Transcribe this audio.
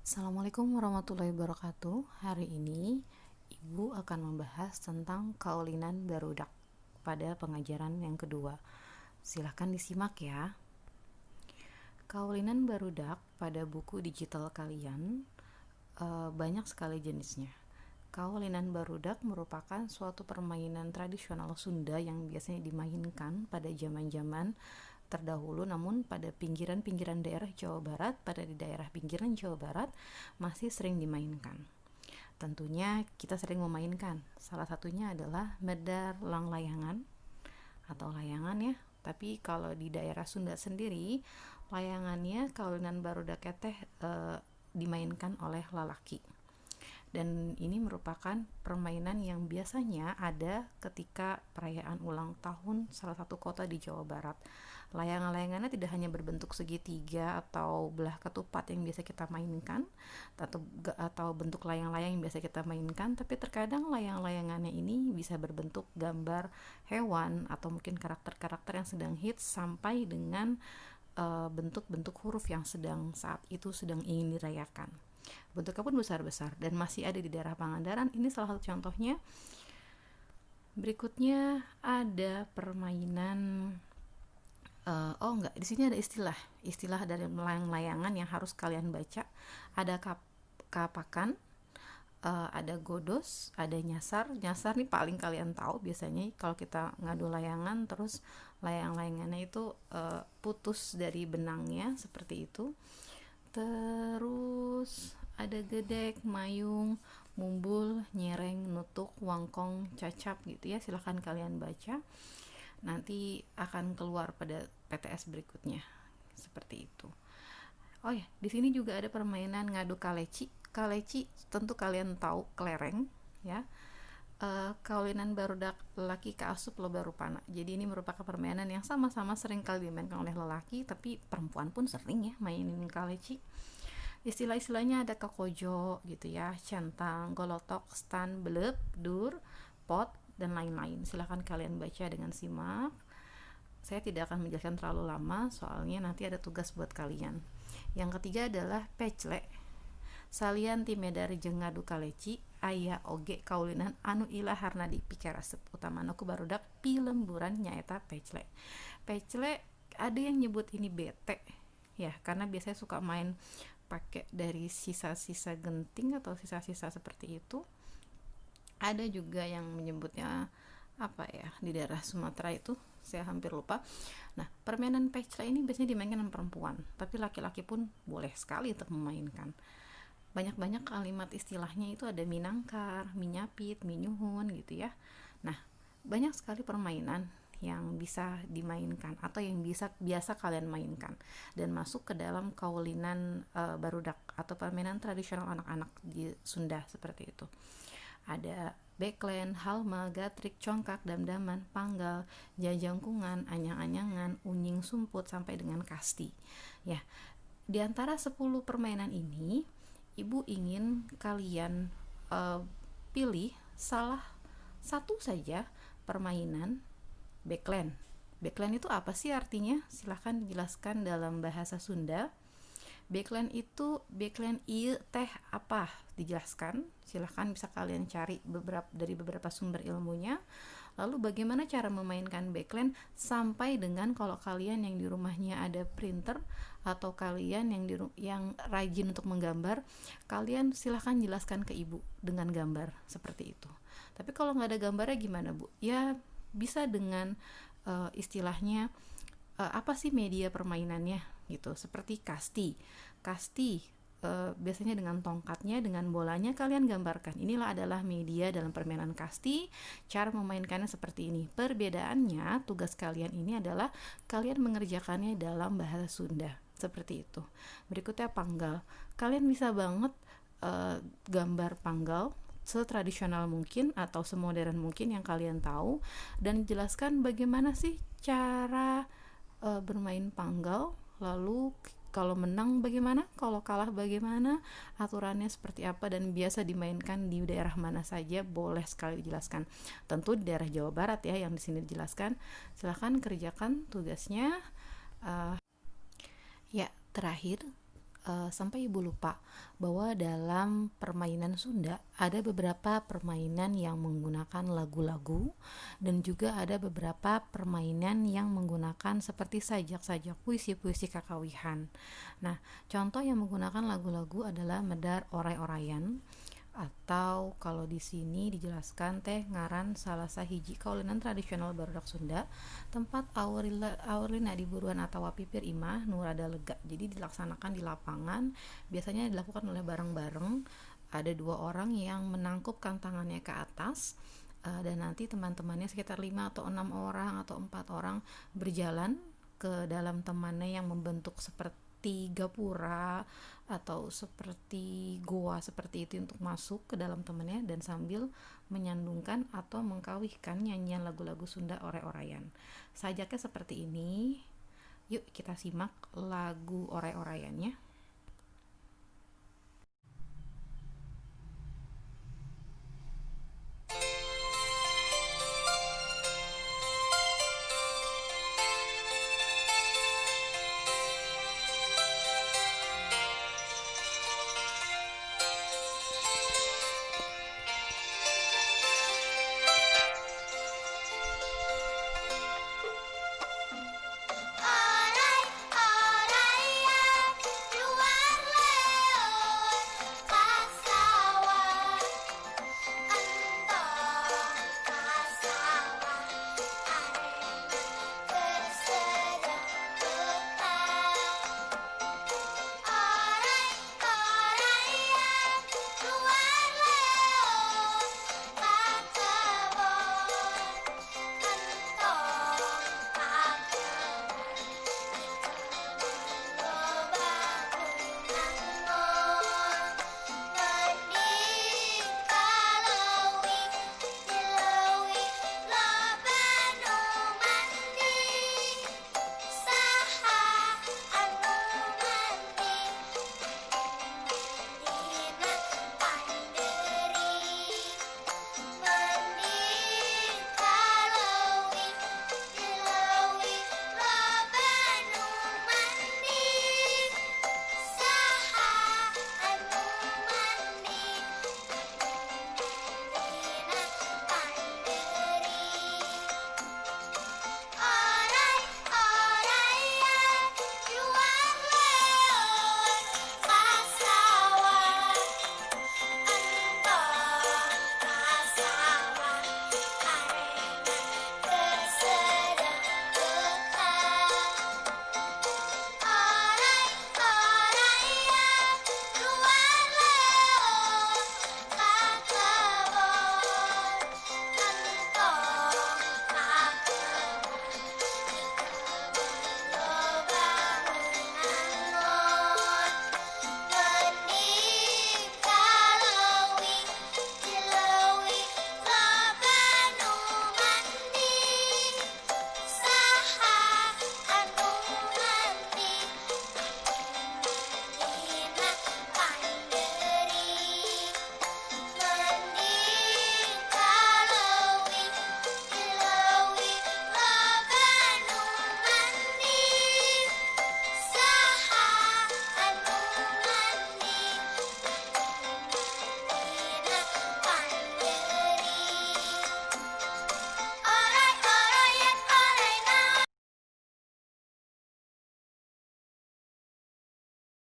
Assalamualaikum warahmatullahi wabarakatuh. Hari ini Ibu akan membahas tentang kaulinan barudak pada pengajaran yang kedua. Silahkan disimak ya. Kaulinan barudak pada buku digital kalian banyak sekali jenisnya. Kaulinan barudak merupakan suatu permainan tradisional Sunda yang biasanya dimainkan pada zaman-zaman terdahulu, namun pada pinggiran-pinggiran daerah Jawa Barat, di daerah pinggiran Jawa Barat masih sering dimainkan. Tentunya kita sering memainkan. Salah satunya adalah medar lang layangan atau layangan ya. Tapi kalau di daerah Sunda sendiri, layangannya kaulinan barudak teh dimainkan oleh lalaki. Dan ini merupakan permainan yang biasanya ada ketika perayaan ulang tahun salah satu kota di Jawa Barat. Layangan-layangannya tidak hanya berbentuk segitiga atau belah ketupat yang biasa kita mainkan, atau bentuk layang-layang yang biasa kita mainkan, tapi terkadang layang-layangannya ini bisa berbentuk gambar hewan atau mungkin karakter-karakter yang sedang hits, sampai dengan bentuk-bentuk huruf yang saat itu sedang ingin dirayakan. Bentuknya pun besar-besar dan masih ada di daerah Pangandaran. Ini salah satu contohnya. Berikutnya ada permainan di sini ada istilah dari layang-layangan yang harus kalian baca. Ada kapakan, ada godos, ada nyasar. Nyasar nih paling kalian tahu biasanya kalau kita ngadu layangan, terus layang-layangannya itu putus dari benangnya seperti itu. Terus ada gedek, mayung, mumbul, nyereng, nutuk, wangkong, cacap gitu ya. Silahkan kalian baca. Nanti akan keluar pada PTS berikutnya. Seperti itu. Oh ya, di sini juga ada permainan ngadu kaleci. Kaleci tentu kalian tahu, kelereng ya. Kaulinan barudak lelaki kaasup loba rupana. Jadi ini merupakan permainan yang sama-sama sering kali dimainkan oleh lelaki, tapi perempuan pun sering ya mainin kaleci. Istilah-istilahnya ada kakojo gitu ya, centang, golotok, stan, belep, dur, pot, dan lain-lain. Silahkan kalian baca dengan simak. Saya tidak akan menjelaskan terlalu lama, soalnya nanti ada tugas buat kalian. Yang ketiga adalah pecle. Salian ti medari jeung ngadu kaleci, aya oge kaulinan anu ilaharna dipikir resep, utamana ku barudak pilemburan nyaeta pecle. Pecle ada yang nyebut ini bete ya, karena biasanya suka main pakai dari sisa-sisa genting atau sisa-sisa seperti itu. Ada juga yang menyebutnya apa ya, di daerah Sumatera itu saya hampir lupa. Nah, permainan pecle ini biasanya dimainkan sama perempuan, tapi laki-laki pun boleh sekali untuk memainkan. Banyak-banyak kalimat istilahnya itu ada minangkar, minyapit, minyuhun gitu ya. Nah, banyak sekali permainan yang bisa dimainkan atau yang biasa kalian mainkan dan masuk ke dalam kaulinan barudak atau permainan tradisional anak-anak di Sunda seperti itu. Ada beklen, halma, gatrik, congkak, damdaman, panggal, jajangkungan, anyang-anyangan, unying sumput, sampai dengan kasti. Ya, di antara 10 permainan ini, Ibu ingin kalian pilih salah satu saja permainan beklen. Beklen itu apa sih artinya? Silahkan dijelaskan dalam bahasa Sunda. Beklen itu, beklen ieu teh apa? Dijelaskan. Silahkan bisa kalian cari dari beberapa sumber ilmunya. Lalu bagaimana cara memainkan beklen, sampai dengan kalau kalian yang di rumahnya ada printer atau kalian yang rajin untuk menggambar, kalian silahkan jelaskan ke ibu dengan gambar seperti itu. Tapi kalau nggak ada gambarnya gimana bu? Ya bisa dengan istilahnya apa sih media permainannya gitu, seperti kasti biasanya dengan tongkatnya, dengan bolanya kalian gambarkan. Inilah adalah media dalam permainan kasti. Cara memainkannya seperti ini. Perbedaannya, tugas kalian ini adalah kalian mengerjakannya dalam bahasa Sunda seperti itu. Berikutnya panggal. Kalian bisa banget gambar panggal setradisional mungkin atau semodern mungkin yang kalian tahu, dan jelaskan bagaimana sih cara bermain panggal. Lalu kalau menang bagaimana, kalau kalah bagaimana, aturannya seperti apa, dan biasa dimainkan di daerah mana saja, boleh sekali dijelaskan. Tentu di daerah Jawa Barat ya yang di sini dijelaskan. Silahkan kerjakan tugasnya. Ya, terakhir sampai ibu lupa bahwa dalam permainan Sunda ada beberapa permainan yang menggunakan lagu-lagu dan juga ada beberapa permainan yang menggunakan seperti sajak-sajak puisi-puisi kakawihan. Nah, contoh yang menggunakan lagu-lagu adalah medar orai-orayan, atau kalau di sini dijelaskan teh ngaran salah sahiji kaulinan tradisional barudak Sunda tempat aurina di buruan atau pipir imah nu rada lega. Jadi dilaksanakan di lapangan, biasanya dilakukan oleh bareng-bareng, ada 2 orang yang menangkupkan tangannya ke atas, dan nanti teman-temannya sekitar 5 atau 6 orang atau 4 orang berjalan ke dalam temannya yang membentuk seperti gapura atau seperti goa seperti itu untuk masuk ke dalam temannya dan sambil menyandungkan atau mengkawihkan nyanyian lagu-lagu Sunda orai-orayan. Sajaknya seperti ini. Yuk kita simak lagu orai-orayannya.